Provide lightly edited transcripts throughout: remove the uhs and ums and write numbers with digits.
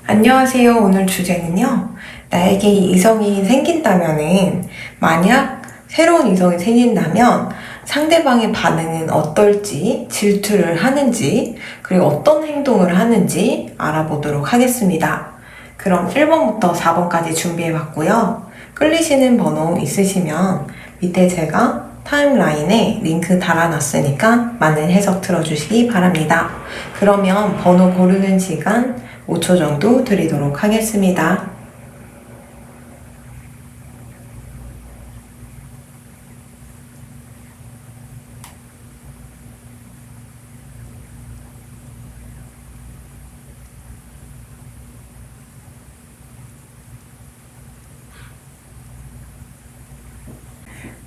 안녕하세요. 오늘 주제는요. 나에게 이성이 생긴다면은, 만약 새로운 이성이 생긴다면 상대방의 반응은 어떨지, 질투를 하는지, 그리고 어떤 행동을 하는지 알아보도록 하겠습니다. 그럼 1번부터 4번까지 준비해봤고요. 끌리시는 번호 있으시면 밑에 제가 타임라인에 링크 달아놨으니까 많은 해석 들어주시기 바랍니다. 그러면 번호 고르는 시간 5초 정도 드리도록 하겠습니다.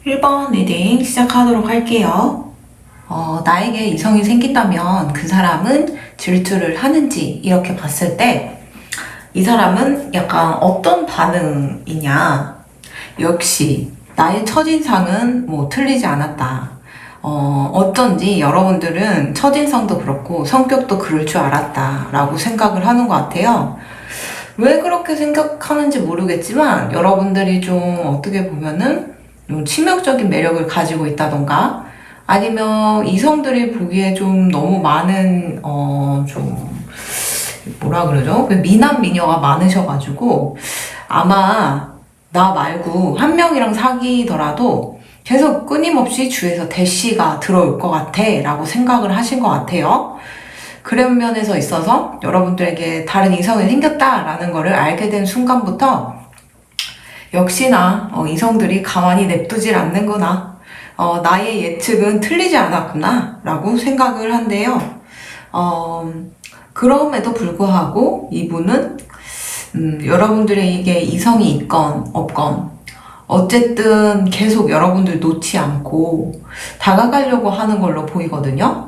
(1번) 리딩 시작하도록 할게요. 나에게 이성이 생긴다면 그 사람은 질투를 하는지 이렇게 봤을 때 이 사람은 약간 어떤 반응이냐. 역시 나의 첫인상은 틀리지 않았다. 어쩐지 여러분들은 첫인상도 그렇고 성격도 그럴 줄 알았다 라고 생각을 하는 것 같아요. 왜 그렇게 생각하는지 모르겠지만 여러분들이 좀 어떻게 보면은 좀 치명적인 매력을 가지고 있다던가 아니면 이성들이 보기에 좀 너무 많은 좀 뭐라 그러죠? 미남 미녀가 많으셔가지고 아마 나 말고 한 명이랑 사귀더라도 계속 끊임없이 주위에서 대시가 들어올 것 같아 라고 생각을 하신 것 같아요. 그런 면에서 있어서 여러분들에게 다른 이성이 생겼다라는 거를 알게 된 순간부터 역시나 이성들이 가만히 냅두질 않는구나, 나의 예측은 틀리지 않았구나 라고 생각을 한대요. 그럼에도 불구하고 이분은 여러분들에게 이성이 있건 없건 어쨌든 계속 여러분들 놓지 않고 다가가려고 하는 걸로 보이거든요.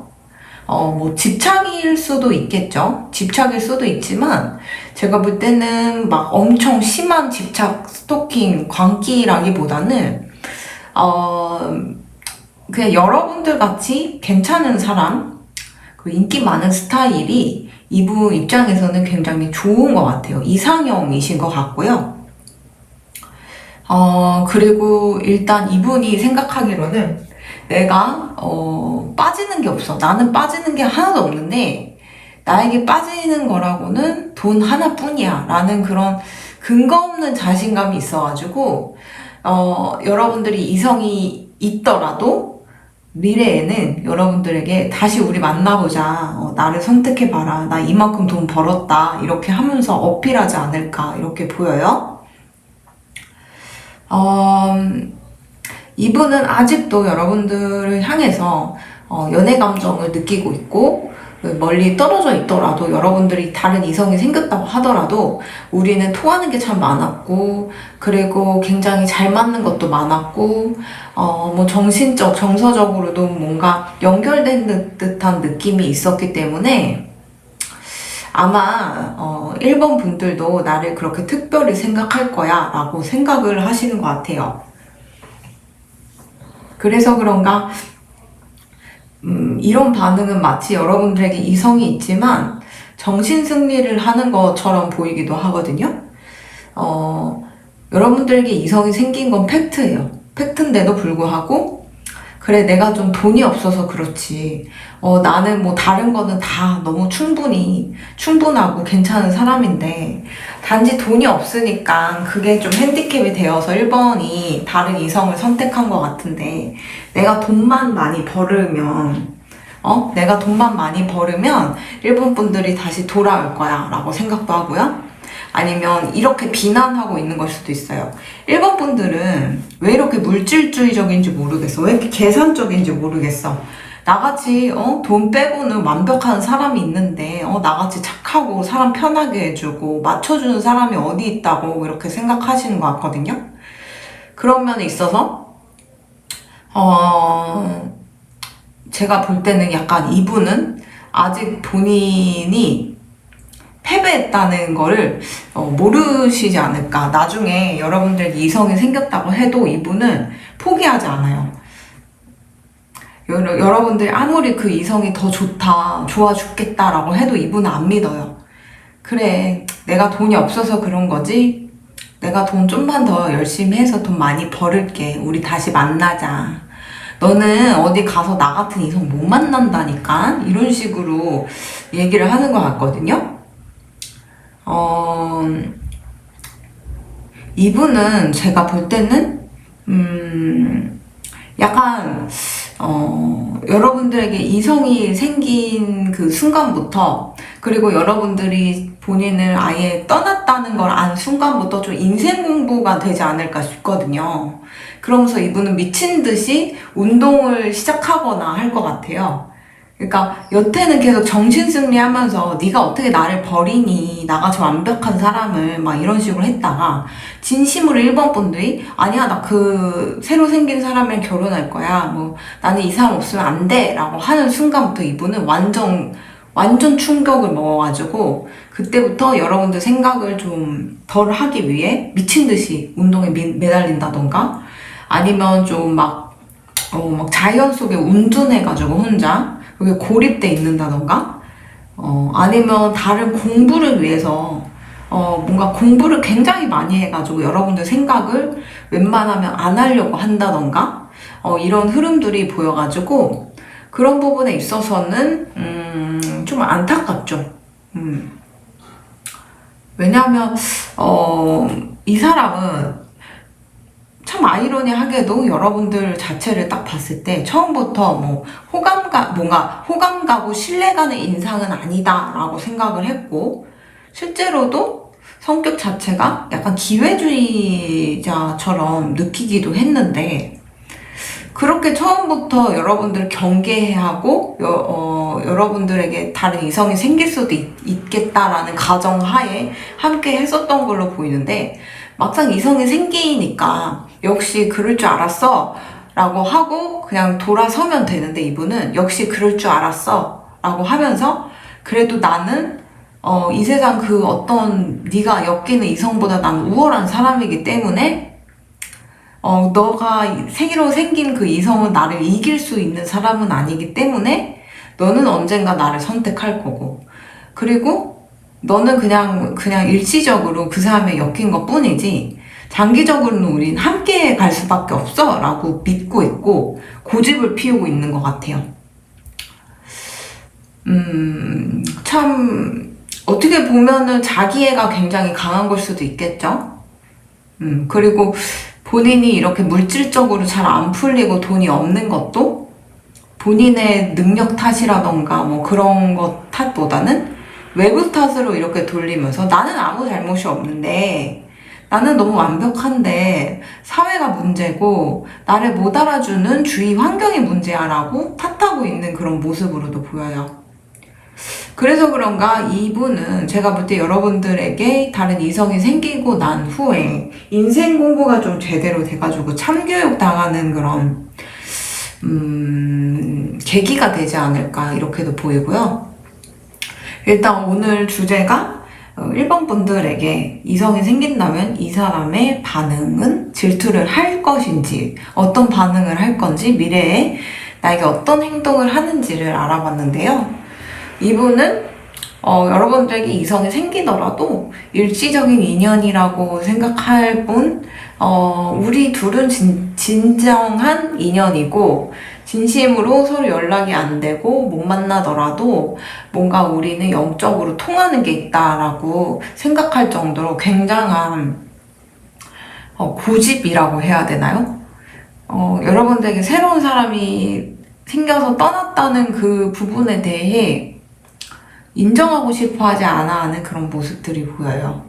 집착일 수도 있겠죠. 집착일 수도 있지만 제가 볼 때는 막 엄청 심한 집착, 스토킹, 광기라기보다는 그냥 여러분들 같이 괜찮은 사람, 그 인기 많은 스타일이 이분 입장에서는 굉장히 좋은 것 같아요. 이상형이신 것 같고요. 그리고 일단 이분이 생각하기로는 내가 빠지는 게 없어. 나는 빠지는 게 하나도 없는데 나에게 빠지는 거라고는 돈 하나뿐이야 라는 그런 근거 없는 자신감이 있어가지고 여러분들이 이성이 있더라도 미래에는 여러분들에게 다시 우리 만나보자, 나를 선택해봐라, 나 이만큼 돈 벌었다 이렇게 하면서 어필하지 않을까 이렇게 보여요. 이분은 아직도 여러분들을 향해서 연애 감정을 느끼고 있고 멀리 떨어져 있더라도 여러분들이 다른 이성이 생겼다고 하더라도 우리는 통하는 게 참 많았고 그리고 굉장히 잘 맞는 것도 많았고 정신적, 정서적으로도 뭔가 연결된 듯한 느낌이 있었기 때문에 아마 1번 분들도 나를 그렇게 특별히 생각할 거야 라고 생각을 하시는 것 같아요. 그래서 그런가 이런 반응은 마치 여러분들에게 이성이 있지만 정신승리를 하는 것처럼 보이기도 하거든요. 여러분들에게 이성이 생긴 건 팩트예요. 팩트인데도 불구하고 그래, 내가 좀 돈이 없어서 그렇지, 나는 다른 거는 다 너무 충분하고 괜찮은 사람인데 단지 돈이 없으니까 그게 좀 핸디캡이 되어서 1번이 다른 이성을 선택한 것 같은데 내가 돈만 많이 벌으면 1번 분들이 다시 돌아올 거야 라고 생각도 하고요. 아니면 이렇게 비난하고 있는 걸 수도 있어요. 1번 분들은 왜 이렇게 물질주의적인지 모르겠어. 왜 이렇게 계산적인지 모르겠어. 나같이 돈 빼고는 완벽한 사람이 있는데 나같이 착하고 사람 편하게 해주고 맞춰주는 사람이 어디 있다고 이렇게 생각하시는 것 같거든요. 그런 면에 있어서 제가 볼 때는 약간 이분은 아직 본인이 패배했다는 거를 모르시지 않을까. 나중에 여러분들에게 이성이 생겼다고 해도 이분은 포기하지 않아요. 여러분들이 아무리 그 이성이 더 좋다, 좋아 죽겠다라고 해도 이분은 안 믿어요. 그래, 내가 돈이 없어서 그런 거지? 내가 돈 좀만 더 열심히 해서 돈 많이 벌을게. 우리 다시 만나자. 너는 어디 가서 나 같은 이성 못 만난다니까? 이런 식으로 얘기를 하는 것 같거든요. 어, 이분은 제가 볼 때는, 약간, 여러분들에게 이성이 생긴 그 순간부터, 그리고 여러분들이 본인을 아예 떠났다는 걸 안 순간부터 좀 인생 공부가 되지 않을까 싶거든요. 그러면서 이분은 미친 듯이 운동을 시작하거나 할 것 같아요. 그러니까 여태는 계속 정신승리 하면서 네가 어떻게 나를 버리니, 나같이 완벽한 사람을 막 이런 식으로 했다가 진심으로 1번 분들이 아니야, 나 그 새로 생긴 사람이랑 결혼할 거야, 뭐 나는 이 사람 없으면 안 돼 라고 하는 순간부터 이분은 완전 충격을 먹어가지고 그때부터 여러분들 생각을 좀 덜 하기 위해 미친 듯이 운동에 매달린다던가, 아니면 좀 막 자연 속에 운둔해가지고 혼자 그게 고립돼 있는다던가, 아니면 다른 공부를 위해서 뭔가 공부를 굉장히 많이 해가지고 여러분들 생각을 웬만하면 안 하려고 한다던가, 이런 흐름들이 보여가지고 그런 부분에 있어서는 좀 안타깝죠. 왜냐하면 이 사람은 참 아이러니하게도 여러분들 자체를 딱 봤을 때 처음부터 뭐 뭔가 호감 가고 신뢰 가는 인상은 아니다 라고 생각을 했고, 실제로도 성격 자체가 약간 기회주의자처럼 느끼기도 했는데, 그렇게 처음부터 여러분들 경계해야 하고 여러분들에게 다른 이성이 생길 수도 있겠다라는 가정하에 함께 했었던 걸로 보이는데, 막상 이성이 생기니까 역시 그럴 줄 알았어 라고 하고 그냥 돌아서면 되는데, 이분은 역시 그럴 줄 알았어 라고 하면서 그래도 나는 이 세상 그 어떤 네가 엮이는 이성보다 난 우월한 사람이기 때문에 너가 새로 생긴 그 이성은 나를 이길 수 있는 사람은 아니기 때문에 너는 언젠가 나를 선택할 거고, 그리고 너는 그냥 일시적으로 그 사람에 엮인 것 뿐이지 장기적으로는 우린 함께 갈 수밖에 없어 라고 믿고 있고 고집을 피우고 있는 것 같아요. 참 어떻게 보면은 자기애가 굉장히 강한 걸 수도 있겠죠. 그리고 본인이 이렇게 물질적으로 잘 안 풀리고 돈이 없는 것도 본인의 능력 탓이라던가 뭐 그런 것 탓보다는 외부 탓으로 이렇게 돌리면서 나는 아무 잘못이 없는데, 나는 너무 완벽한데 사회가 문제고 나를 못 알아주는 주위 환경이 문제야 라고 탓하고 있는 그런 모습으로도 보여요. 그래서 그런가 이분은 제가 볼 때 여러분들에게 다른 이성이 생기고 난 후에 인생 공부가 좀 제대로 돼가지고 참교육 당하는 그런 계기가 되지 않을까 이렇게도 보이고요. 일단 오늘 주제가 1번 분들에게 이성이 생긴다면 이 사람의 반응은 질투를 할 것인지, 어떤 반응을 할 건지, 미래에 나에게 어떤 행동을 하는지를 알아봤는데요. 이분은 여러분들에게 이성이 생기더라도 일시적인 인연이라고 생각할 뿐, 우리 둘은 진정한 인연이고 진심으로 서로 연락이 안 되고 못 만나더라도 뭔가 우리는 영적으로 통하는 게 있다라고 생각할 정도로 굉장한 고집이라고 해야 되나요? 여러분들에게 새로운 사람이 생겨서 떠났다는 그 부분에 대해 인정하고 싶어 하지 않아 하는 그런 모습들이 보여요.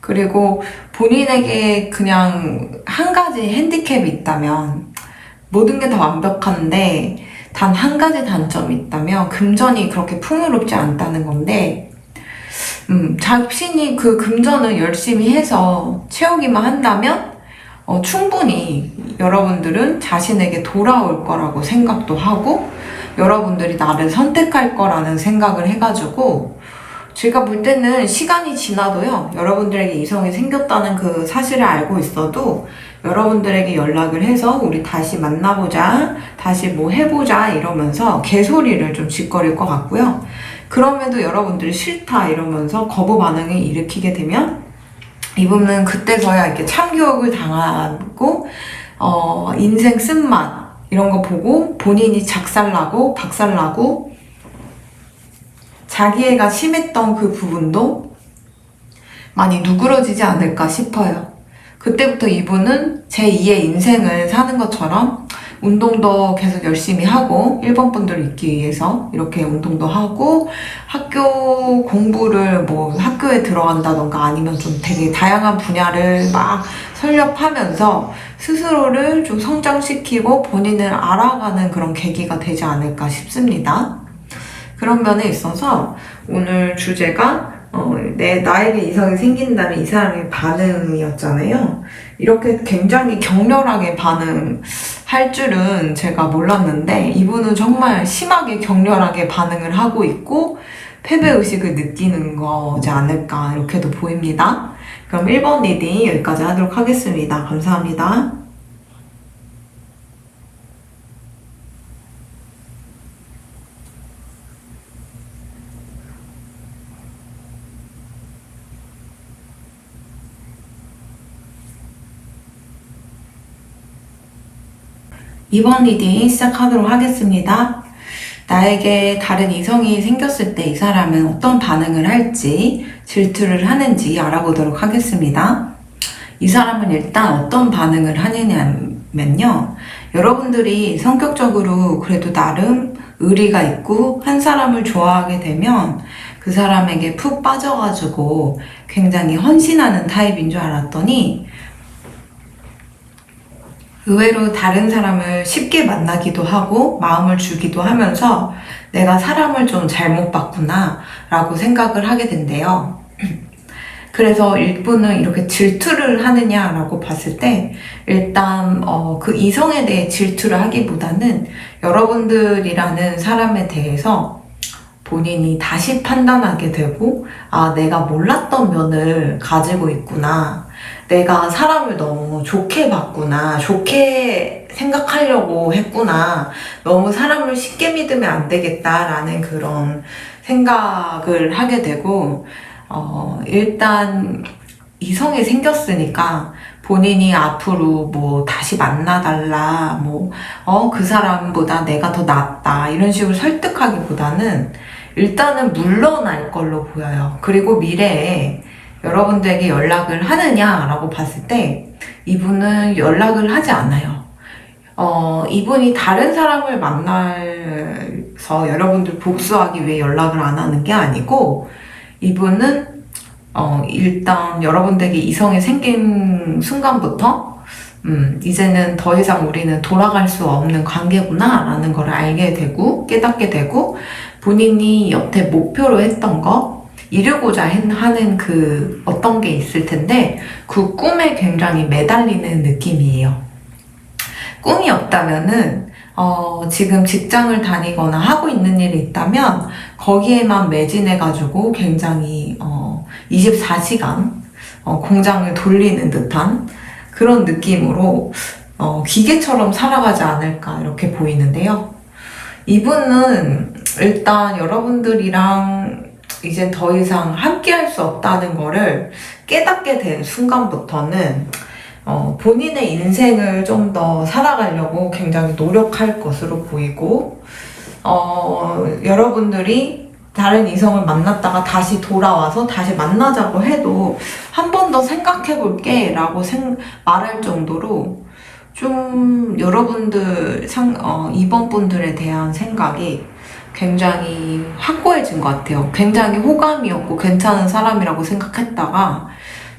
그리고 본인에게 그냥 한 가지 핸디캡이 있다면, 모든 게 다 완벽한데 단 한 가지 단점이 있다면 금전이 그렇게 풍요롭지 않다는 건데, 자신이 그 금전을 열심히 해서 채우기만 한다면 충분히 여러분들은 자신에게 돌아올 거라고 생각도 하고 여러분들이 나를 선택할 거라는 생각을 해가지고, 제가 볼 때는 시간이 지나도요, 여러분들에게 이성이 생겼다는 그 사실을 알고 있어도 여러분들에게 연락을 해서 우리 다시 만나보자, 다시 뭐 해보자 이러면서 개소리를 좀 짓거릴 것 같고요. 그럼에도 여러분들이 싫다 이러면서 거부 반응을 일으키게 되면 이분은 그때서야 이렇게 참교육을 당하고 인생 쓴맛 이런 거 보고 본인이 작살나고 박살나고 자기애가 심했던 그 부분도 많이 누그러지지 않을까 싶어요. 그때부터 이분은 제2의 인생을 사는 것처럼 운동도 계속 열심히 하고 1번 분들을 잊기 위해서 이렇게 운동도 하고 학교 공부를 뭐 학교에 들어간다던가 아니면 좀 되게 다양한 분야를 막 설렵하면서 스스로를 좀 성장시키고 본인을 알아가는 그런 계기가 되지 않을까 싶습니다. 그런 면에 있어서 오늘 주제가 나에게 이성이 생긴다면 이 사람의 반응이었잖아요. 이렇게 굉장히 격렬하게 반응할 줄은 제가 몰랐는데 이분은 정말 심하게 격렬하게 반응을 하고 있고 패배의식을 느끼는 거지 않을까 이렇게도 보입니다. 그럼 1번 리딩 여기까지 하도록 하겠습니다. 감사합니다. 2번 리딩 시작하도록 하겠습니다. 나에게 다른 이성이 생겼을 때 이 사람은 어떤 반응을 할지, 질투를 하는지 알아보도록 하겠습니다. 이 사람은 일단 어떤 반응을 하느냐면요. 여러분들이 성격적으로 그래도 나름 의리가 있고 한 사람을 좋아하게 되면 그 사람에게 푹 빠져가지고 굉장히 헌신하는 타입인 줄 알았더니 의외로 다른 사람을 쉽게 만나기도 하고 마음을 주기도 하면서 내가 사람을 좀 잘못 봤구나 라고 생각을 하게 된대요. 그래서 일부는 이렇게 질투를 하느냐라고 봤을 때 일단 그 이성에 대해 질투를 하기보다는 여러분들이라는 사람에 대해서 본인이 다시 판단하게 되고 아 내가 몰랐던 면을 가지고 있구나, 내가 사람을 너무 좋게 봤구나, 좋게 생각하려고 했구나, 너무 사람을 쉽게 믿으면 안 되겠다라는 그런 생각을 하게 되고 일단 이성이 생겼으니까 본인이 앞으로 뭐 다시 만나달라, 그 사람보다 내가 더 낫다 이런 식으로 설득하기보다는 일단은 물러날 걸로 보여요. 그리고 미래에 여러분들에게 연락을 하느냐라고 봤을 때 이분은 연락을 하지 않아요. 이분이 다른 사람을 만나서 여러분들 복수하기 위해 연락을 안 하는 게 아니고 이분은 일단 여러분들에게 이성이 생긴 순간부터 이제는 더 이상 우리는 돌아갈 수 없는 관계구나 라는 걸 알게 되고 깨닫게 되고 본인이 여태 목표로 했던 거 이루고자 하는 그 어떤 게 있을 텐데 그 꿈에 굉장히 매달리는 느낌이에요. 꿈이 없다면은 지금 직장을 다니거나 하고 있는 일이 있다면 거기에만 매진해가지고 굉장히 24시간 공장을 돌리는 듯한 그런 느낌으로 기계처럼 살아가지 않을까 이렇게 보이는데요. 이분은 일단 여러분들이랑 이제 더 이상 함께 할 수 없다는 거를 깨닫게 된 순간부터는 본인의 인생을 좀 더 살아가려고 굉장히 노력할 것으로 보이고 여러분들이 다른 이성을 만났다가 다시 돌아와서 다시 만나자고 해도 한 번 더 생각해 볼게 라고 말할 정도로 좀 여러분들 2번 분들에 대한 생각이 굉장히 확고해진 것 같아요. 굉장히 호감이었고 괜찮은 사람이라고 생각했다가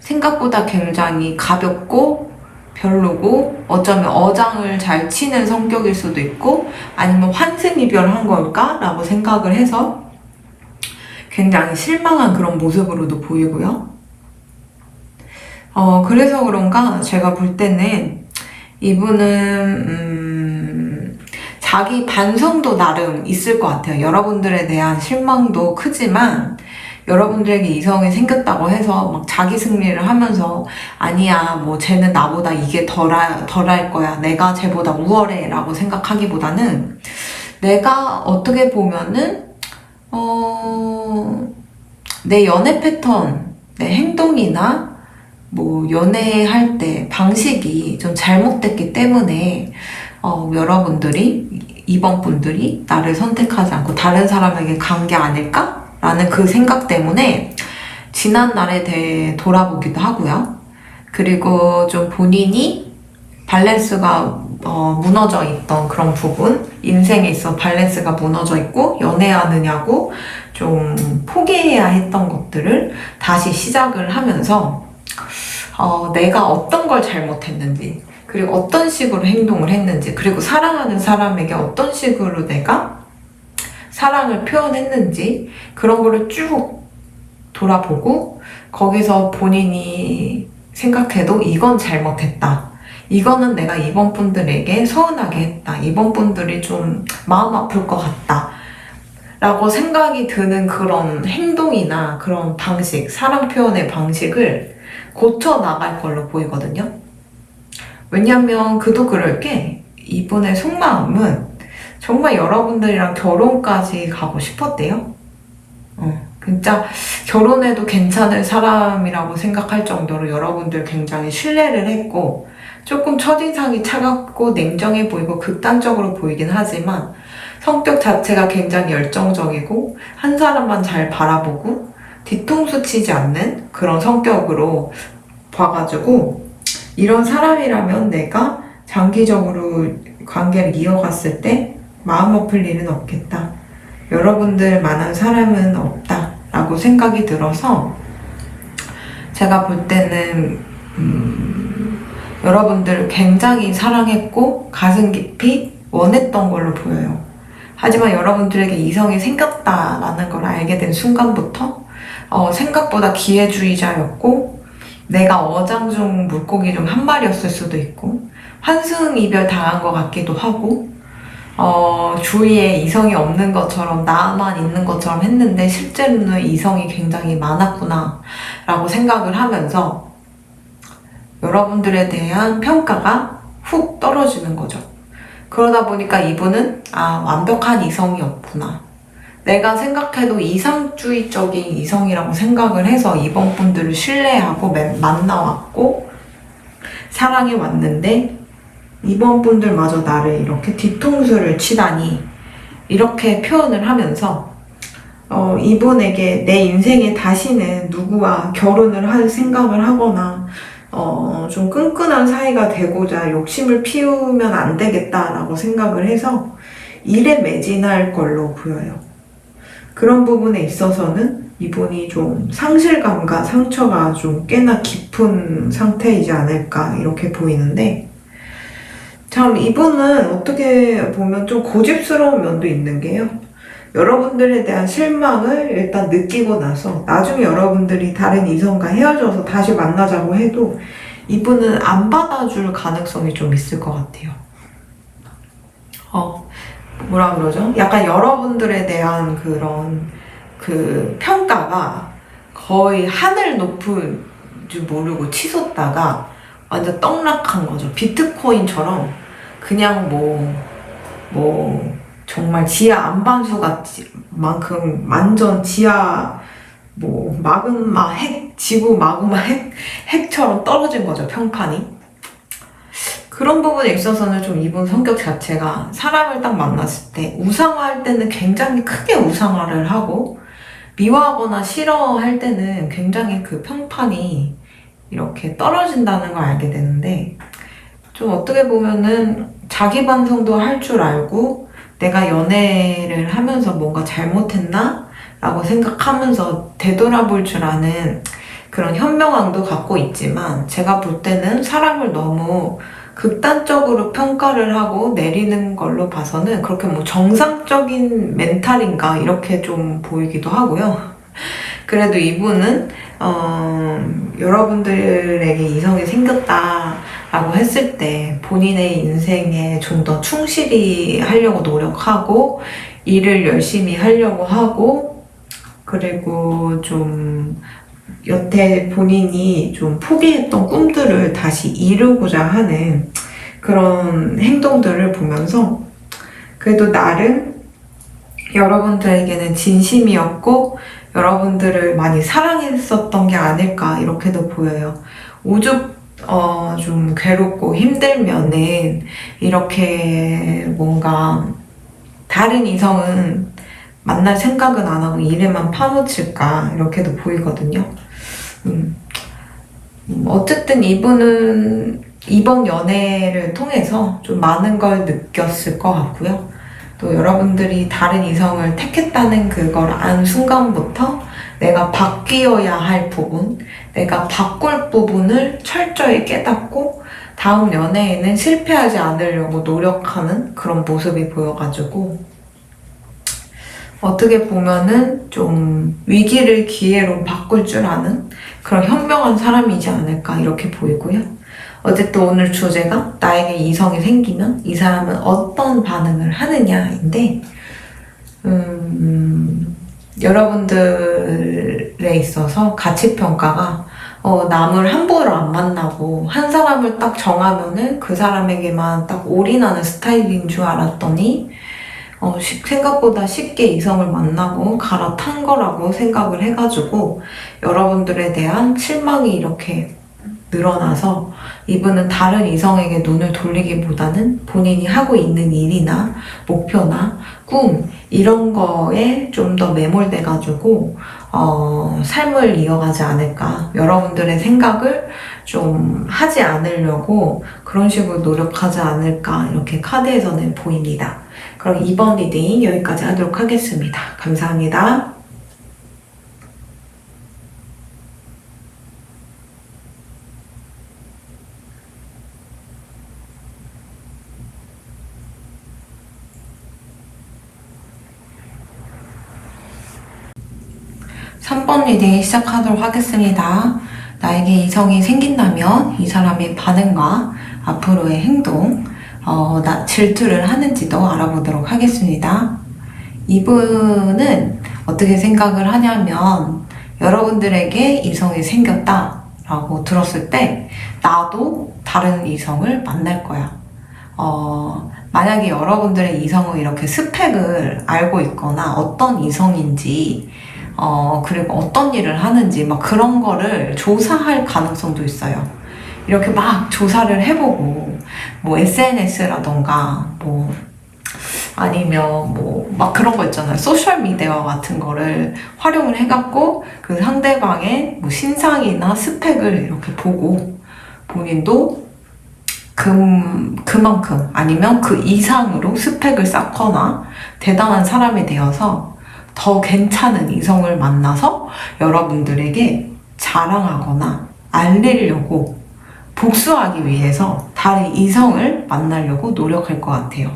생각보다 굉장히 가볍고 별로고 어쩌면 어장을 잘 치는 성격일 수도 있고 아니면 환승이별한 걸까? 라고 생각을 해서 굉장히 실망한 그런 모습으로도 보이고요. 그래서 그런가 제가 볼 때는 이분은 자기 반성도 나름 있을 것 같아요. 여러분들에 대한 실망도 크지만 여러분들에게 이성이 생겼다고 해서 막 자기 승리를 하면서 아니야 뭐 쟤는 나보다 이게 덜할 거야, 내가 쟤보다 우월해 라고 생각하기보다는 내가 어떻게 보면은 내 연애 패턴, 내 행동이나 뭐 연애할 때 방식이 좀 잘못됐기 때문에 여러분들이, 이번 분들이 나를 선택하지 않고 다른 사람에게 간 게 아닐까? 라는 그 생각 때문에 지난 날에 대해 돌아보기도 하고요. 그리고 좀 본인이 밸런스가 무너져 있던 그런 부분, 인생에 있어 밸런스가 무너져 있고 연애하느냐고 좀 포기해야 했던 것들을 다시 시작을 하면서 내가 어떤 걸 잘못했는지, 그리고 어떤 식으로 행동을 했는지, 그리고 사랑하는 사람에게 어떤 식으로 내가 사랑을 표현했는지 그런 거를 쭉 돌아보고 거기서 본인이 생각해도 이건 잘못했다, 이거는 내가 이번 분들에게 서운하게 했다, 이번 분들이 좀 마음 아플 것 같다 라고 생각이 드는 그런 행동이나 그런 방식, 사랑 표현의 방식을 고쳐 나갈 걸로 보이거든요. 왜냐면 그도 그럴 게 이분의 속마음은 정말 여러분들이랑 결혼까지 가고 싶었대요. 진짜 결혼해도 괜찮을 사람이라고 생각할 정도로 여러분들 굉장히 신뢰를 했고, 조금 첫인상이 차갑고 냉정해 보이고 극단적으로 보이긴 하지만 성격 자체가 굉장히 열정적이고 한 사람만 잘 바라보고 뒤통수 치지 않는 그런 성격으로 봐가지고, 이런 사람이라면 내가 장기적으로 관계를 이어갔을 때 마음 아플 일은 없겠다, 여러분들 만한 사람은 없다 라고 생각이 들어서 제가 볼 때는 여러분들을 굉장히 사랑했고 가슴 깊이 원했던 걸로 보여요. 하지만 여러분들에게 이성이 생겼다라는 걸 알게 된 순간부터 생각보다 기회주의자였고 내가 어장중 물고기 중 한 마리였을 수도 있고 환승이별 당한 것 같기도 하고 주위에 이성이 없는 것처럼 나만 있는 것처럼 했는데 실제로는 이성이 굉장히 많았구나 라고 생각을 하면서 여러분들에 대한 평가가 훅 떨어지는 거죠. 그러다 보니까 이분은 완벽한 이성이 없구나, 내가 생각해도 이상주의적인 이성이라고 생각을 해서 이번 분들을 신뢰하고 만나왔고 사랑해 왔는데 이번 분들마저 나를 이렇게 뒤통수를 치다니, 이렇게 표현을 하면서 이분에게 내 인생에 다시는 누구와 결혼을 할 생각을 하거나 좀 끈끈한 사이가 되고자 욕심을 피우면 안 되겠다라고 생각을 해서 일에 매진할 걸로 보여요. 그런 부분에 있어서는 이분이 좀 상실감과 상처가 좀 꽤나 깊은 상태이지 않을까 이렇게 보이는데, 참 이분은 어떻게 보면 좀 고집스러운 면도 있는 게요, 여러분들에 대한 실망을 일단 느끼고 나서 나중에 여러분들이 다른 이성과 헤어져서 다시 만나자고 해도 이분은 안 받아줄 가능성이 좀 있을 것 같아요. 뭐라 그러죠? 약간 여러분들에 대한 그런 그 평가가 거의 하늘 높은 줄 모르고 치솟다가 완전 떡락한 거죠. 비트코인처럼 그냥 정말 지하 안반수 만큼 완전 지하 마그마 지구 마그마 핵처럼 떨어진 거죠, 평판이. 그런 부분에 있어서는 좀 이분 성격 자체가 사람을 딱 만났을 때 우상화할 때는 굉장히 크게 우상화를 하고 미워하거나 싫어할 때는 굉장히 그 평판이 이렇게 떨어진다는 걸 알게 되는데, 좀 어떻게 보면은 자기 반성도 할 줄 알고 내가 연애를 하면서 뭔가 잘못했나? 라고 생각하면서 되돌아볼 줄 아는 그런 현명함도 갖고 있지만, 제가 볼 때는 사람을 너무 극단적으로 평가를 하고 내리는 걸로 봐서는 그렇게 정상적인 멘탈인가 이렇게 좀 보이기도 하고요. 그래도 이분은 여러분들에게 이성이 생겼다라고 했을 때 본인의 인생에 좀 더 충실히 하려고 노력하고 일을 열심히 하려고 하고, 그리고 좀 여태 본인이 좀 포기했던 꿈들을 다시 이루고자 하는 그런 행동들을 보면서 그래도 나름 여러분들에게는 진심이었고 여러분들을 많이 사랑했었던 게 아닐까 이렇게도 보여요. 오죽 좀 괴롭고 힘들면은 이렇게 뭔가 다른 이성은 만날 생각은 안 하고 일에만 파묻힐까 이렇게도 보이거든요. 어쨌든 이분은 이번 연애를 통해서 좀 많은 걸 느꼈을 것 같고요. 또 여러분들이 다른 이성을 택했다는 그걸 안 순간부터 내가 바뀌어야 할 부분, 내가 바꿀 부분을 철저히 깨닫고 다음 연애에는 실패하지 않으려고 노력하는 그런 모습이 보여가지고 어떻게 보면은 좀 위기를 기회로 바꿀 줄 아는 그런 현명한 사람이지 않을까 이렇게 보이고요. 어쨌든 오늘 주제가 나에게 이성이 생기면 이 사람은 어떤 반응을 하느냐인데 여러분들에 있어서 가치평가가 남을 함부로 안 만나고 한 사람을 딱 정하면은 그 사람에게만 딱 올인하는 스타일인 줄 알았더니 생각보다 쉽게 이성을 만나고 갈아탄 거라고 생각을 해가지고 여러분들에 대한 실망이 이렇게 늘어나서 이분은 다른 이성에게 눈을 돌리기보다는 본인이 하고 있는 일이나 목표나 꿈 이런 거에 좀 더 매몰돼가지고 삶을 이어가지 않을까, 여러분들의 생각을 좀 하지 않으려고 그런 식으로 노력하지 않을까 이렇게 카드에서는 보입니다. 그럼 이번 리딩 여기까지 하도록 하겠습니다. 감사합니다. 3번 리딩 시작하도록 하겠습니다. 나에게 이성이 생긴다면 이 사람의 반응과 앞으로의 행동, 질투를 하는지도 알아보도록 하겠습니다. 이분은 어떻게 생각을 하냐면 여러분들에게 이성이 생겼다라고 들었을 때 나도 다른 이성을 만날 거야. 만약에 여러분들의 이성을 이렇게 스펙을 알고 있거나 어떤 이성인지 그리고 어떤 일을 하는지 막 그런 거를 조사할 가능성도 있어요. 이렇게 막 조사를 해보고 뭐 SNS라던가 뭐 아니면 뭐 막 그런 거 있잖아요. 소셜미디어 같은 거를 활용을 해갖고 그 상대방의 뭐 신상이나 스펙을 이렇게 보고 본인도 그만큼 아니면 그 이상으로 스펙을 쌓거나 대단한 사람이 되어서 더 괜찮은 이성을 만나서 여러분들에게 자랑하거나 알리려고 복수하기 위해서 다른 이성을 만나려고 노력할 것 같아요.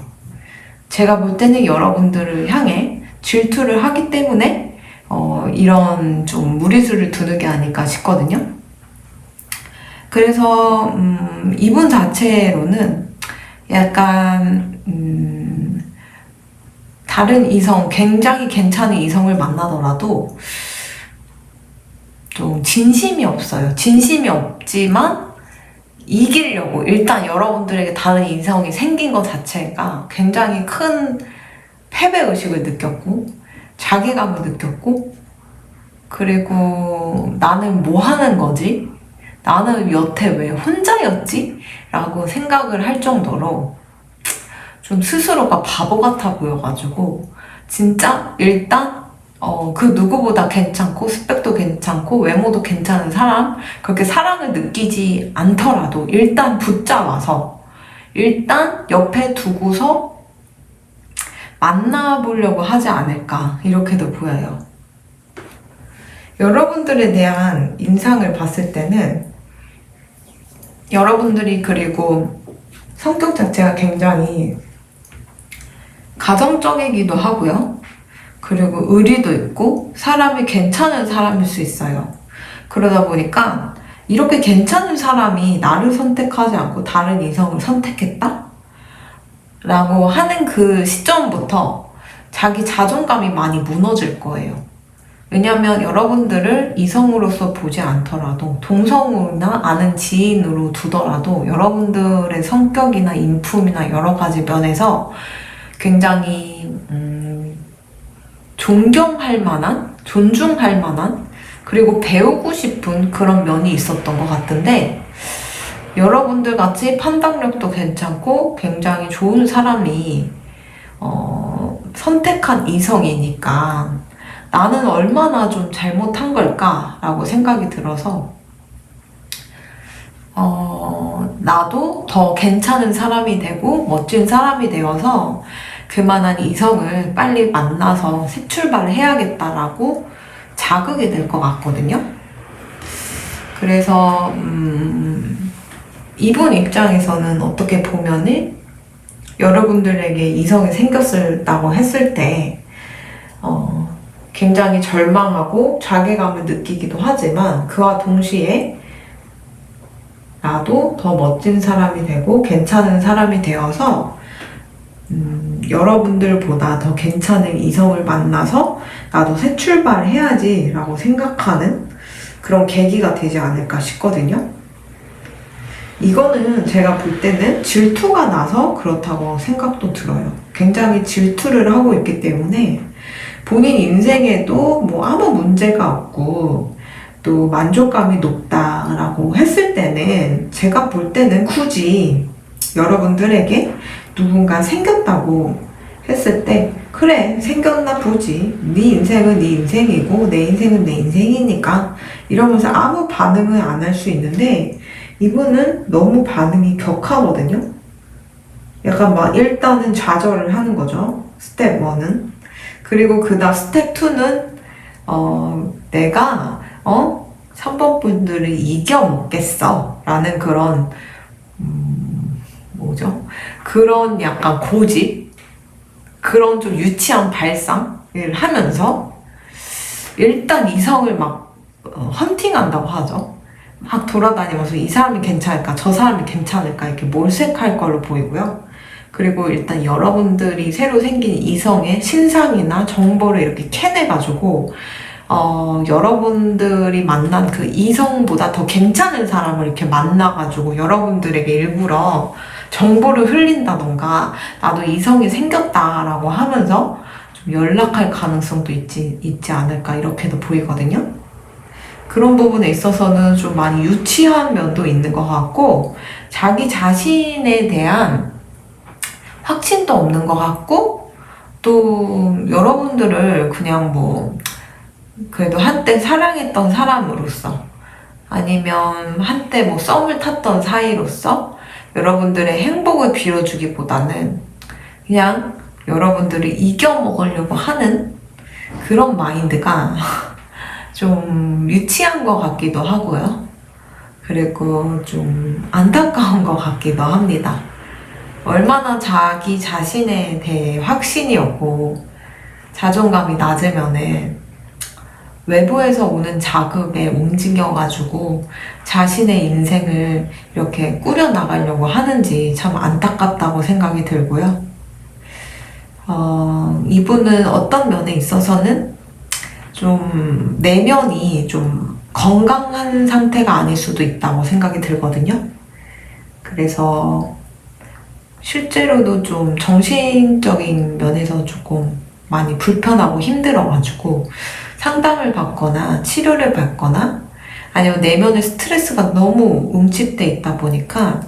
제가 볼 때는 여러분들을 향해 질투를 하기 때문에 이런 좀 무리수를 두는 게 아닐까 싶거든요. 그래서 이분 자체로는 약간 다른 이성, 굉장히 괜찮은 이성을 만나더라도 좀 진심이 없어요. 진심이 없지만 이기려고 일단 여러분들에게 다른 이성이 생긴 것 자체가 굉장히 큰 패배의식을 느꼈고 자괴감을 느꼈고 그리고 나는 뭐 하는 거지? 나는 여태 왜 혼자였지? 라고 생각을 할 정도로 좀 스스로가 바보 같아 보여가지고 진짜 일단 그 누구보다 괜찮고 스펙도 괜찮고 외모도 괜찮은 사람, 그렇게 사랑을 느끼지 않더라도 일단 붙잡아서 일단 옆에 두고서 만나보려고 하지 않을까 이렇게도 보여요. 여러분들에 대한 인상을 봤을 때는 여러분들이 그리고 성격 자체가 굉장히 가정적이기도 하고요. 그리고 의리도 있고 사람이 괜찮은 사람일 수 있어요. 그러다 보니까 이렇게 괜찮은 사람이 나를 선택하지 않고 다른 이성을 선택했다? 라고 하는 그 시점부터 자기 자존감이 많이 무너질 거예요. 왜냐면 여러분들을 이성으로서 보지 않더라도 동성으로나 아는 지인으로 두더라도 여러분들의 성격이나 인품이나 여러 가지 면에서 굉장히 존경할 만한, 존중할 만한, 그리고 배우고 싶은 그런 면이 있었던 것 같은데, 여러분들 같이 판단력도 괜찮고 굉장히 좋은 사람이 선택한 이성이니까 나는 얼마나 좀 잘못한 걸까라고 생각이 들어서 나도 더 괜찮은 사람이 되고 멋진 사람이 되어서 그만한 이성을 빨리 만나서 새 출발을 해야겠다라고 자극이 될 것 같거든요. 그래서 이분 입장에서는 어떻게 보면은 여러분들에게 이성이 생겼다고 했을 때 굉장히 절망하고 자괴감을 느끼기도 하지만 그와 동시에 나도 더 멋진 사람이 되고 괜찮은 사람이 되어서 여러분들보다 더 괜찮은 이성을 만나서 나도 새 출발해야지 라고 생각하는 그런 계기가 되지 않을까 싶거든요. 이거는 제가 볼 때는 질투가 나서 그렇다고 생각도 들어요. 굉장히 질투를 하고 있기 때문에 본인 인생에도 뭐 아무 문제가 없고 또 만족감이 높다라고 했을 때는 제가 볼 때는 굳이 여러분들에게 누군가 생겼다고 했을 때 그래 생겼나 보지, 네 인생은 네 인생이고 내 인생은 내 인생이니까 이러면서 아무 반응을 안 할 수 있는데 이분은 너무 반응이 격하거든요. 약간 막 일단은 좌절을 하는 거죠. 스텝 1은. 그리고 그다음 스텝 2는 내가 3번 분들을 이겨먹겠어 라는 그런 뭐죠? 그런 약간 고집, 그런 좀 유치한 발상을 하면서 일단 이성을 막 헌팅한다고 하죠. 막 돌아다니면서 이 사람이 괜찮을까 저 사람이 괜찮을까 이렇게 몰색할 걸로 보이고요. 그리고 일단 여러분들이 새로 생긴 이성의 신상이나 정보를 이렇게 캐내가지고 여러분들이 만난 그 이성보다 더 괜찮은 사람을 이렇게 만나가지고 여러분들에게 일부러 정보를 흘린다던가 나도 이성이 생겼다라고 하면서 좀 연락할 가능성도 있지 않을까 이렇게도 보이거든요. 그런 부분에 있어서는 좀 많이 유치한 면도 있는 것 같고 자기 자신에 대한 확신도 없는 것 같고 또 여러분들을 그냥 뭐 그래도 한때 사랑했던 사람으로서 아니면 한때 뭐 썸을 탔던 사이로서 여러분들의 행복을 빌어주기보다는 그냥 여러분들을 이겨먹으려고 하는 그런 마인드가 좀 유치한 것 같기도 하고요. 그리고 좀 안타까운 것 같기도 합니다. 얼마나 자기 자신에 대해 확신이 없고 자존감이 낮으면은 외부에서 오는 자극에 움직여가지고 자신의 인생을 이렇게 꾸려나가려고 하는지 참 안타깝다고 생각이 들고요. 이분은 어떤 면에 있어서는 좀 내면이 좀 건강한 상태가 아닐 수도 있다고 생각이 들거든요. 그래서 실제로도 좀 정신적인 면에서 조금 많이 불편하고 힘들어가지고 상담을 받거나 치료를 받거나 아니면 내면의 스트레스가 너무 응집돼 있다 보니까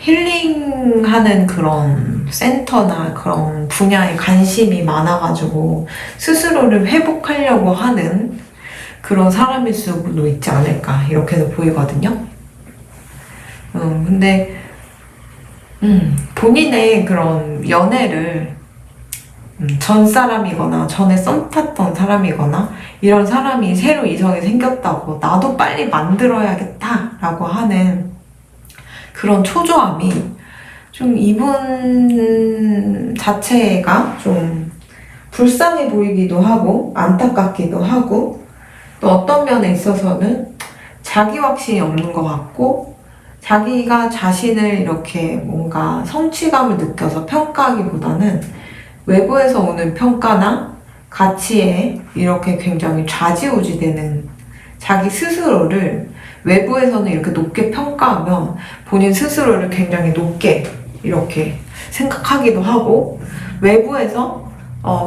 힐링하는 그런 센터나 그런 분야에 관심이 많아가지고 스스로를 회복하려고 하는 그런 사람일 수도 있지 않을까 이렇게도 보이거든요. 근데 본인의 그런 연애를 전 사람이거나 전에 썸 탔던 사람이거나 이런 사람이 새로 이성이 생겼다고 나도 빨리 만들어야겠다라고 하는 그런 초조함이 좀 이분 자체가 좀 불쌍해 보이기도 하고 안타깝기도 하고 또 어떤 면에 있어서는 자기 확신이 없는 것 같고 자기가 자신을 이렇게 뭔가 성취감을 느껴서 평가하기보다는 외부에서 오는 평가나 가치에 이렇게 굉장히 좌지우지되는 자기 스스로를 외부에서는 이렇게 높게 평가하면 본인 스스로를 굉장히 높게 이렇게 생각하기도 하고 외부에서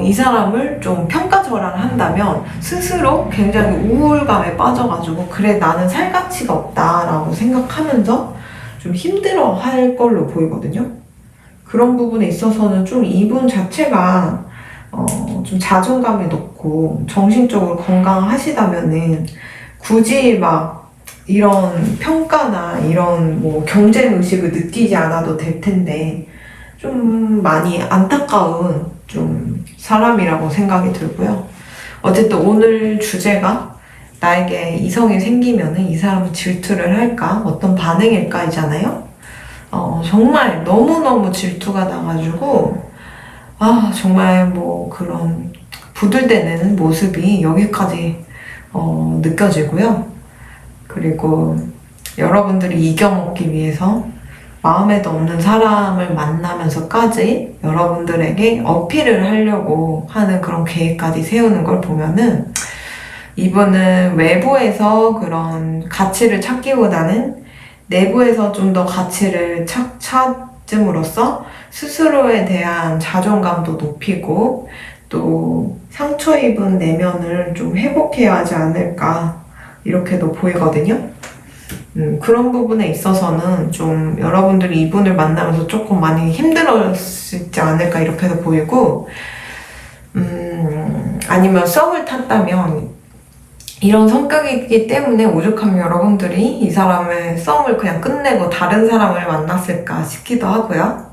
이 사람을 좀 평가절하한다면 스스로 굉장히 우울감에 빠져가지고 그래 나는 살 가치가 없다라고 생각하면서 좀 힘들어 할 걸로 보이거든요. 그런 부분에 있어서는 좀 이분 자체가 좀 자존감이 높고 정신적으로 건강하시다면은 굳이 막 이런 평가나 이런 뭐 경쟁 의식을 느끼지 않아도 될 텐데 좀 많이 안타까운 좀 사람이라고 생각이 들고요. 어쨌든 오늘 주제가 나에게 이성이 생기면은 이 사람은 질투를 할까? 어떤 반응일까? 이잖아요. 정말 너무너무 질투가 나가지고 정말 뭐 그런 부들대는 모습이 여기까지 느껴지고요. 그리고 여러분들이 이겨먹기 위해서 마음에도 없는 사람을 만나면서까지 여러분들에게 어필을 하려고 하는 그런 계획까지 세우는 걸 보면은 이분은 외부에서 그런 가치를 찾기보다는 내부에서 좀 더 가치를 찾음으로써 스스로에 대한 자존감도 높이고 또 상처 입은 내면을 좀 회복해야 하지 않을까 이렇게도 보이거든요. 그런 부분에 있어서는 좀 여러분들이 이분을 만나면서 조금 많이 힘들었지 않을까 이렇게도 보이고 아니면 썸을 탔다면 이런 성격이기 때문에 오죽하면 여러분들이 이 사람의 썸을 그냥 끝내고 다른 사람을 만났을까 싶기도 하고요.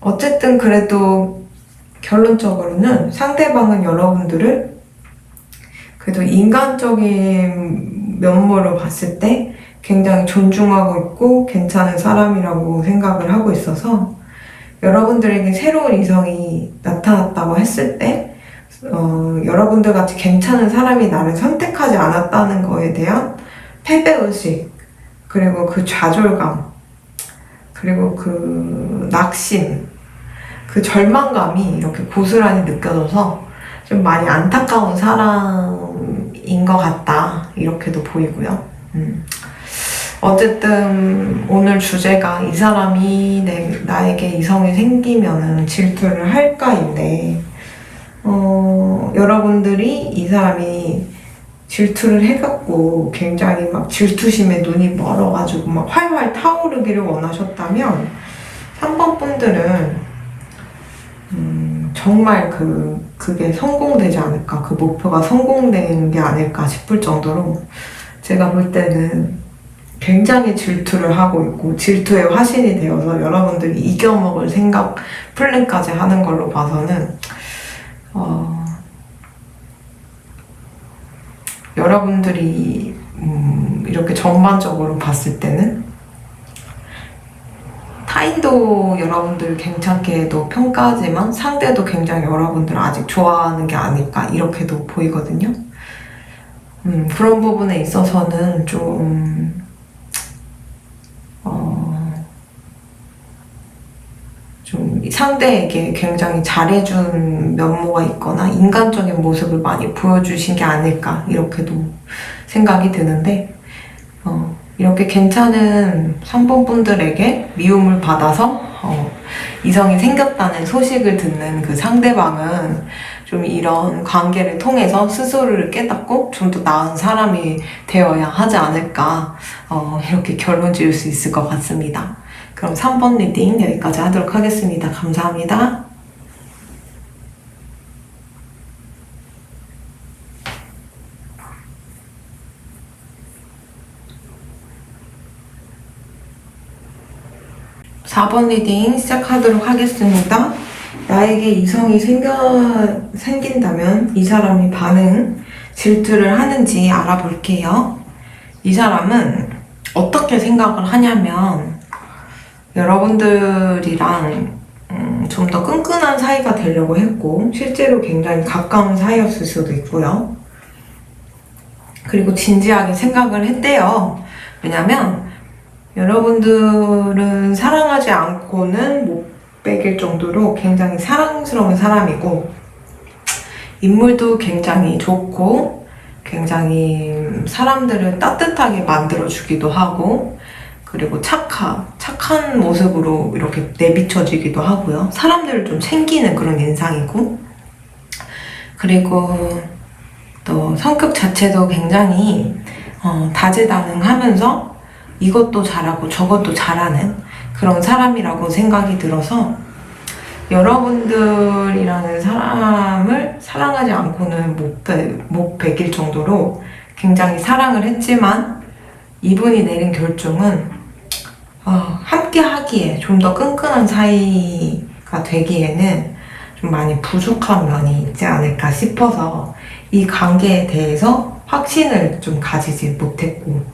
어쨌든 그래도 결론적으로는 상대방은 여러분들을 그래도 인간적인 면모로 봤을 때 굉장히 존중하고 있고 괜찮은 사람이라고 생각을 하고 있어서 여러분들에게 새로운 이성이 나타났다고 했을 때 여러분들 같이 괜찮은 사람이 나를 선택하지 않았다는 거에 대한 패배의식 그리고 그 좌절감 그리고 그 낙심 그 절망감이 이렇게 고스란히 느껴져서 좀 많이 안타까운 사람인 것 같다 이렇게도 보이고요. 어쨌든 오늘 주제가 이 사람이 나에게 이성이 생기면은 질투를 할까인데 여러분들이 이 사람이 질투를 해갖고 굉장히 막 질투심에 눈이 멀어가지고 막 활활 타오르기를 원하셨다면 3번 분들은 정말 그게 성공되지 않을까 그 목표가 성공된 게 아닐까 싶을 정도로 제가 볼 때는 굉장히 질투를 하고 있고 질투의 화신이 되어서 여러분들이 이겨먹을 생각 플랜까지 하는 걸로 봐서는 여러분들이 이렇게 전반적으로 봤을 때는 타인도 여러분들을 괜찮게도 평가하지만 상대도 굉장히 여러분들을 아직 좋아하는 게 아닐까 이렇게도 보이거든요. 그런 부분에 있어서는 좀 상대에게 굉장히 잘해준 면모가 있거나 인간적인 모습을 많이 보여주신 게 아닐까 이렇게도 생각이 드는데 이렇게 괜찮은 3번 분들에게 미움을 받아서 이성이 생겼다는 소식을 듣는 그 상대방은 좀 이런 관계를 통해서 스스로를 깨닫고 좀 더 나은 사람이 되어야 하지 않을까 이렇게 결론 지을 수 있을 것 같습니다. 그럼 3번 리딩 여기까지 하도록 하겠습니다. 감사합니다. (4번) 리딩 시작하도록 하겠습니다. 나에게 이성이 생긴다면 이 사람이 질투를 하는지 알아볼게요. 이 사람은 어떻게 생각을 하냐면 여러분들이랑 좀 더 끈끈한 사이가 되려고 했고 실제로 굉장히 가까운 사이였을 수도 있고요. 그리고 진지하게 생각을 했대요. 왜냐면 여러분들은 사랑하지 않고는 못 빼길 정도로 굉장히 사랑스러운 사람이고 인물도 굉장히 좋고 굉장히 사람들을 따뜻하게 만들어주기도 하고 그리고 착한 모습으로 이렇게 내비쳐지기도 하고요. 사람들을 좀 챙기는 그런 인상이고, 그리고 또 성격 자체도 굉장히 다재다능하면서 이것도 잘하고 저것도 잘하는 그런 사람이라고 생각이 들어서 여러분들이라는 사람을 사랑하지 않고는 못 베길 정도로 굉장히 사랑을 했지만 이분이 내린 결정은 함께 하기에 좀 더 끈끈한 사이가 되기에는 좀 많이 부족한 면이 있지 않을까 싶어서 이 관계에 대해서 확신을 좀 가지지 못했고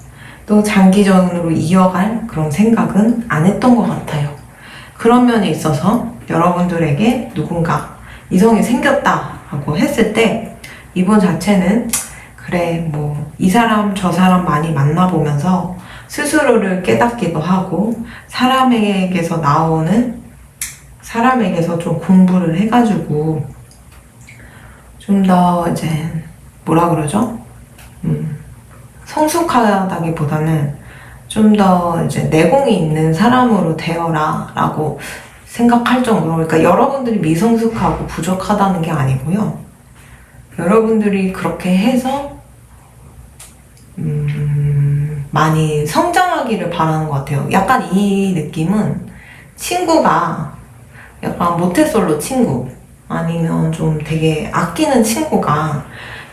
또 장기전으로 이어갈 그런 생각은 안 했던 것 같아요. 그런 면에 있어서 여러분들에게 누군가 이성이 생겼다라고 했을 때 이분 자체는 그래 뭐 이 사람 저 사람 많이 만나보면서 스스로를 깨닫기도 하고 사람에게서 좀 공부를 해가지고 좀 더 이제 뭐라 그러죠? 성숙하다기보다는 좀 더 이제 내공이 있는 사람으로 되어라 라고 생각할 정도로, 그러니까 여러분들이 미성숙하고 부족하다는 게 아니고요. 여러분들이 그렇게 해서 많이 성장하기를 바라는 것 같아요. 약간 이 느낌은 친구가 약간 모태솔로 친구 아니면 좀 되게 아끼는 친구가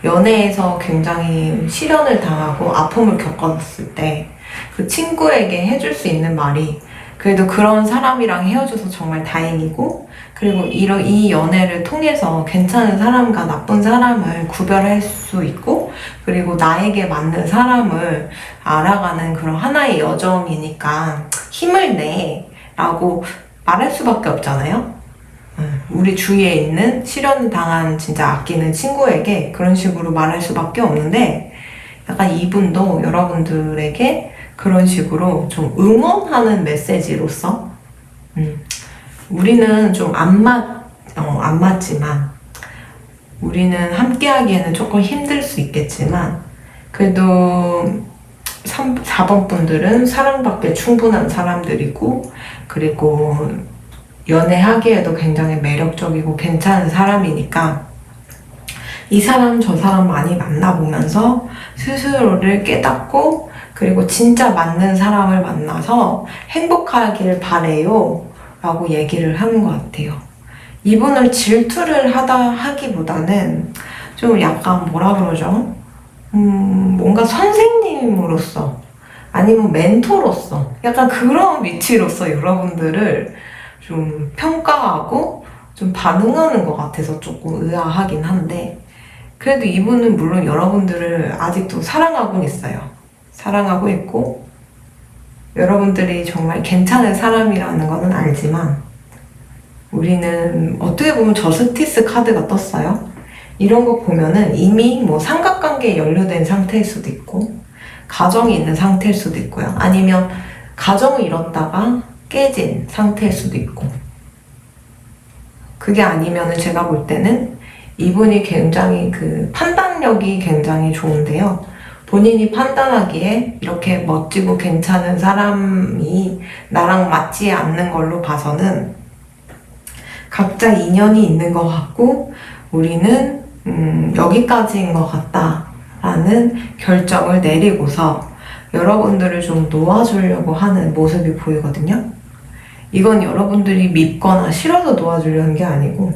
연애에서 굉장히 시련을 당하고 아픔을 겪었을 때 그 친구에게 해줄 수 있는 말이 그래도 그런 사람이랑 헤어져서 정말 다행이고 그리고 이 연애를 통해서 괜찮은 사람과 나쁜 사람을 구별할 수 있고 그리고 나에게 맞는 사람을 알아가는 그런 하나의 여정이니까 힘을 내 라고 말할 수밖에 없잖아요. 우리 주위에 있는 시련 당한 진짜 아끼는 친구에게 그런 식으로 말할 수밖에 없는데 약간 이분도 여러분들에게 그런 식으로 좀 응원하는 메시지로서 우리는 좀 안 맞지만 우리는 함께 하기에는 조금 힘들 수 있겠지만 그래도 4번 분들은 사랑받기에 충분한 사람들이고 그리고 연애하기에도 굉장히 매력적이고 괜찮은 사람이니까 이 사람 저 사람 많이 만나보면서 스스로를 깨닫고 그리고 진짜 맞는 사람을 만나서 행복하길 바래요 라고 얘기를 하는 것 같아요. 이분을 질투를 하기보다는 좀 약간 뭐라 그러죠? 뭔가 선생님으로서 아니면 멘토로서 약간 그런 위치로서 여러분들을 좀 평가하고 좀 반응하는 것 같아서 조금 의아하긴 한데 그래도 이분은 물론 여러분들을 아직도 사랑하고 있어요. 사랑하고 있고 여러분들이 정말 괜찮은 사람이라는 거는 알지만 우리는 어떻게 보면 저스티스 카드가 떴어요. 이런 거 보면은 이미 뭐 삼각관계에 연루된 상태일 수도 있고 가정이 있는 상태일 수도 있고요. 아니면 가정을 이뤘다가 깨진 상태일 수도 있고 그게 아니면은 제가 볼 때는 이분이 굉장히 그 판단력이 굉장히 좋은데요. 본인이 판단하기에 이렇게 멋지고 괜찮은 사람이 나랑 맞지 않는 걸로 봐서는 각자 인연이 있는 것 같고 우리는 여기까지인 것 같다라는 결정을 내리고서 여러분들을 좀 놓아주려고 하는 모습이 보이거든요. 이건 여러분들이 밉거나 싫어서 놓아주려는 게 아니고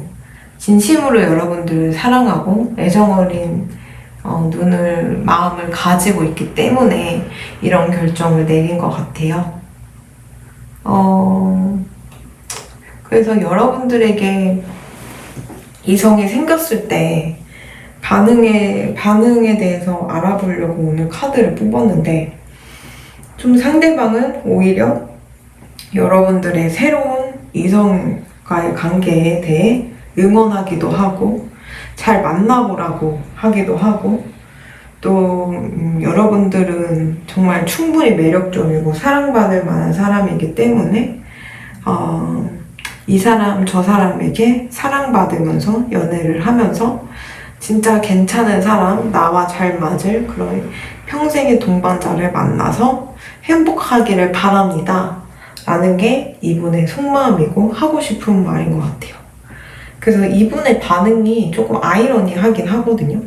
진심으로 여러분들을 사랑하고 애정어린 마음을 가지고 있기 때문에 이런 결정을 내린 것 같아요. 그래서 여러분들에게 이성이 생겼을 때 반응에 대해서 알아보려고 오늘 카드를 뽑았는데 좀 상대방은 오히려 여러분들의 새로운 이성과의 관계에 대해 응원하기도 하고 잘 만나보라고 하기도 하고 또 여러분들은 정말 충분히 매력적이고 사랑받을 만한 사람이기 때문에 이 사람 저 사람에게 사랑받으면서 연애를 하면서 진짜 괜찮은 사람 나와 잘 맞을 그런 평생의 동반자를 만나서 행복하기를 바랍니다. 라는 게 이분의 속마음이고 하고 싶은 말인 것 같아요. 그래서 이분의 반응이 조금 아이러니하긴 하거든요.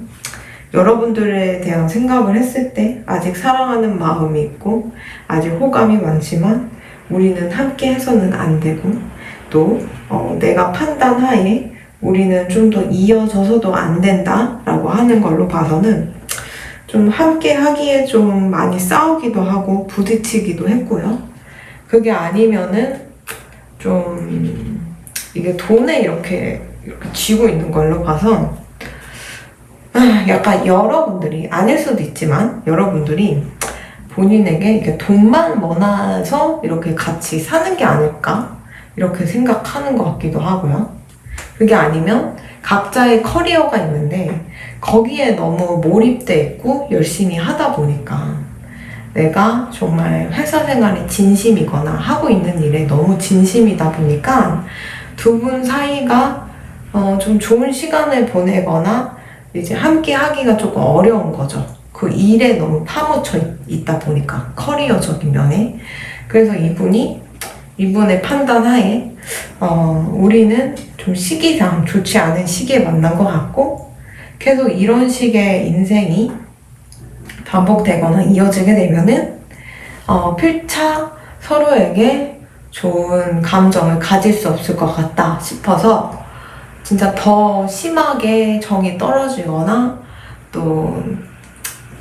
여러분들에 대한 생각을 했을 때 아직 사랑하는 마음이 있고 아직 호감이 많지만 우리는 함께 해서는 안 되고 또 내가 판단하에 우리는 좀 더 이어져서도 안 된다 라고 하는 걸로 봐서는 좀 함께 하기에 좀 많이 싸우기도 하고 부딪히기도 했고요. 그게 아니면은 좀 이게 돈에 이렇게 쥐고 있는 걸로 봐서 약간 여러분들이 아닐 수도 있지만 여러분들이 본인에게 이렇게 돈만 원해서 이렇게 같이 사는 게 아닐까 이렇게 생각하는 것 같기도 하고요. 그게 아니면 각자의 커리어가 있는데 거기에 너무 몰입돼 있고 열심히 하다 보니까 내가 정말 회사 생활에 진심이거나 하고 있는 일에 너무 진심이다 보니까 두 분 사이가 좀 좋은 시간을 보내거나 이제 함께 하기가 조금 어려운 거죠. 그 일에 너무 파묻혀 있다 보니까 커리어적인 면에. 그래서 이분의 판단하에 우리는 좀 시기상 좋지 않은 시기에 만난 것 같고 계속 이런 식의 인생이 반복되거나 이어지게 되면은 필차 서로에게 좋은 감정을 가질 수 없을 것 같다 싶어서 진짜 더 심하게 정이 떨어지거나 또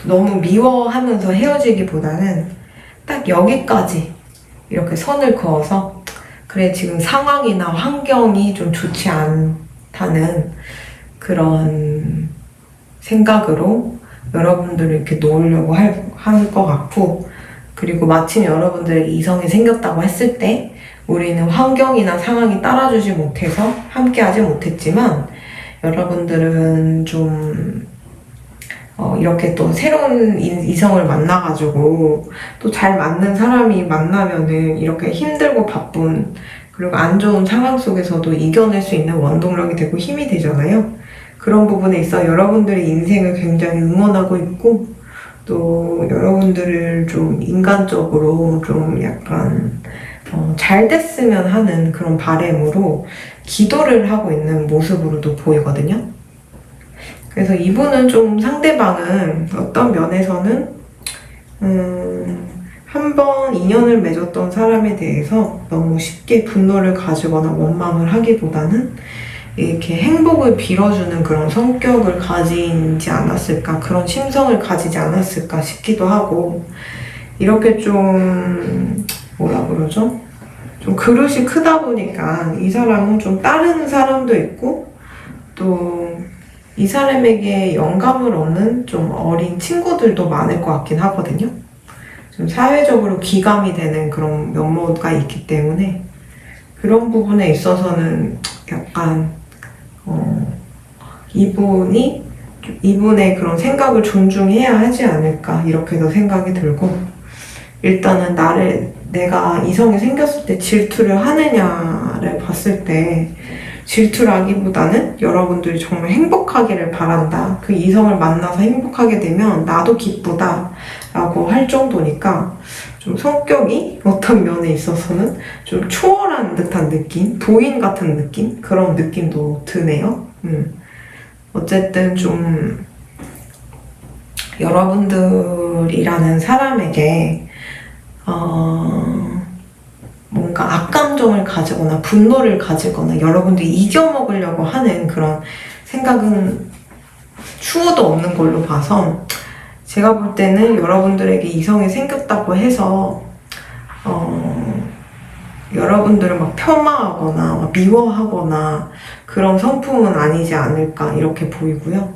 너무 미워하면서 헤어지기보다는 딱 여기까지 이렇게 선을 그어서 그래 지금 상황이나 환경이 좀 좋지 않다는 그런 생각으로 여러분들을 이렇게 놓으려고 할 것 같고 그리고 마침 여러분들에게 이성이 생겼다고 했을 때 우리는 환경이나 상황이 따라주지 못해서 함께하지 못했지만 여러분들은 좀 이렇게 또 새로운 이성을 만나가지고 또 잘 맞는 사람이 만나면은 이렇게 힘들고 바쁜 그리고 안 좋은 상황 속에서도 이겨낼 수 있는 원동력이 되고 힘이 되잖아요. 그런 부분에 있어 여러분들의 인생을 굉장히 응원하고 있고 또 여러분들을 좀 인간적으로 좀 약간 잘 됐으면 하는 그런 바람으로 기도를 하고 있는 모습으로도 보이거든요. 그래서 이분은 좀 상대방은 어떤 면에서는 한번 인연을 맺었던 사람에 대해서 너무 쉽게 분노를 가지거나 원망을 하기보다는 이렇게 행복을 빌어주는 그런 성격을 가지지 않았을까, 그런 심성을 가지지 않았을까 싶기도 하고, 이렇게 좀 뭐라 그러죠? 좀 그릇이 크다 보니까 이 사람은 좀 따르는 사람도 있고 또 이 사람에게 영감을 얻는 좀 어린 친구들도 많을 것 같긴 하거든요. 좀 사회적으로 기감이 되는 그런 면모가 있기 때문에 그런 부분에 있어서는 약간 이분의 그런 생각을 존중해야 하지 않을까 이렇게도 생각이 들고 일단은 내가 이성이 생겼을 때 질투를 하느냐를 봤을 때 질투라기보다는 여러분들이 정말 행복하기를 바란다. 그 이성을 만나서 행복하게 되면 나도 기쁘다 라고 할 정도니까 좀 성격이 어떤 면에 있어서는 좀 초월한 듯한 느낌? 도인 같은 느낌? 그런 느낌도 드네요. 어쨌든 좀 여러분들이라는 사람에게 뭔가 악감정을 가지거나 분노를 가지거나 여러분들이 이겨먹으려고 하는 그런 생각은 추호도 없는 걸로 봐서 제가 볼 때는 여러분들에게 이성이 생겼다고 해서 여러분들을 막 폄하하거나 막 미워하거나 그런 성품은 아니지 않을까 이렇게 보이고요.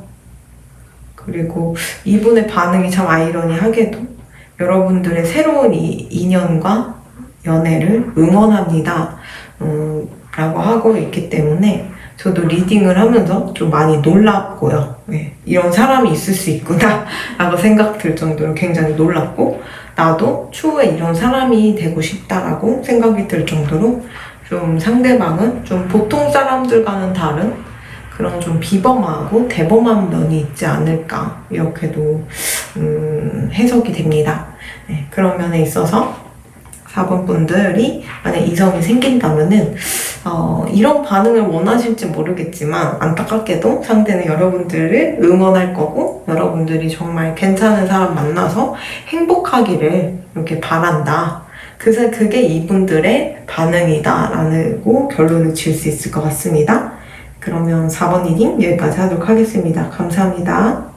그리고 이분의 반응이 참 아이러니하게도 여러분들의 새로운 인연과 연애를 응원합니다 라고 하고 있기 때문에 저도 리딩을 하면서 좀 많이 놀랐고요. 네, 이런 사람이 있을 수 있구나 라고 생각 들 정도로 굉장히 놀랐고 나도 추후에 이런 사람이 되고 싶다라고 생각이 들 정도로 좀 상대방은 좀 보통 사람들과는 다른 그런 좀 비범하고 대범한 면이 있지 않을까 이렇게도 해석이 됩니다. 네, 그런 면에 있어서 4번 분들이 만약 이성이 생긴다면은 이런 반응을 원하실지 모르겠지만 안타깝게도 상대는 여러분들을 응원할 거고 여러분들이 정말 괜찮은 사람 만나서 행복하기를 이렇게 바란다. 그래서 그게 이분들의 반응이다 라고 결론을 지을 수 있을 것 같습니다. 그러면 4번 리딩 여기까지 하도록 하겠습니다. 감사합니다.